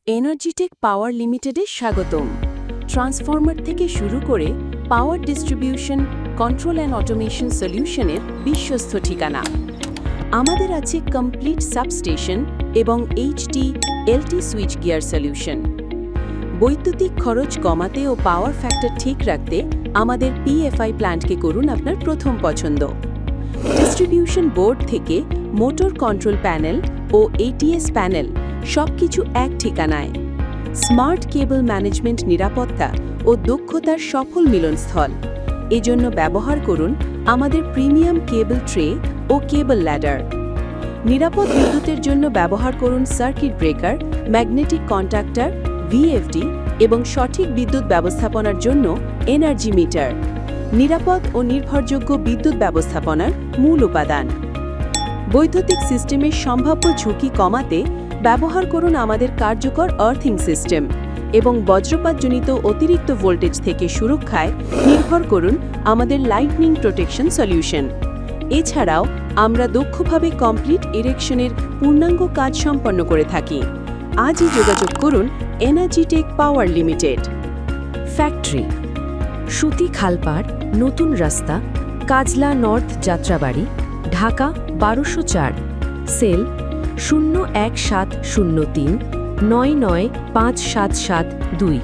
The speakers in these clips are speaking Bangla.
এনার্জিটেক পাওয়ার লিমিটেডে স্বাগতম। ট্রান্সফরমার থেকে শুরু করে power distribution, control and automation সলিউশনের বিশ্বস্ত ঠিকানা। আমাদের আছে কমপ্লিট সাবস্টেশন এবং HT/LT সুইচ গিয়ার সলিউশন। বৈদ্যুতিক খরচ কমাতে ও পাওয়ার ফ্যাক্টর ঠিক রাখতে আমাদের PFI প্ল্যান্টকে করুন আপনার প্রথম পছন্দ। ডিস্ট্রিবিউশন বোর্ড থেকে মোটর কন্ট্রোল প্যানেল ও ATS প্যানেল সবকিছু এক ঠিকানায়। স্মার্ট কেবল ম্যানেজমেন্ট, নিরাপত্তা ও দক্ষতার সফল মিলনস্থল। এজন্য ব্যবহার করুন আমাদের প্রিমিয়াম কেবল ট্রে ও কেবল ল্যাডার। নিরাপদ বিদ্যুতের জন্য ব্যবহার করুন circuit breaker, magnetic contactor, VFD এবং সঠিক বিদ্যুৎ ব্যবস্থাপনার জন্য এনার্জি মিটার। নিরাপদ ও নির্ভরযোগ্য বিদ্যুৎ ব্যবস্থাপনার মূল উপাদান। বৈদ্যুতিক সিস্টেমের সম্ভাব্য ঝুঁকি কমাতে ব্যবহার করুন আমাদের কার্যকর আর্থিং সিস্টেম এবং বজ্রপাতজনিত অতিরিক্ত ভোল্টেজ থেকে সুরক্ষায় নির্ভর করুন আমাদের লাইটনিং প্রোটেকশন সলিউশন। এছাড়াও আমরা দক্ষভাবে কমপ্লিট ইরেকশনের পূর্ণাঙ্গ কাজ সম্পন্ন করে থাকি। আজই যোগাযোগ করুন এনার্জিটেক পাওয়ার লিমিটেড। ফ্যাক্টরি সুতি খালপাড়, নতুন রাস্তা, Kajla north, Jatrabari, Dhaka ১২০৪। Cell 01703 995772।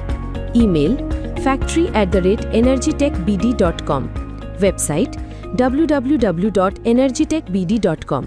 Email factory@energytechbd.com। Website www.energytechbd.com।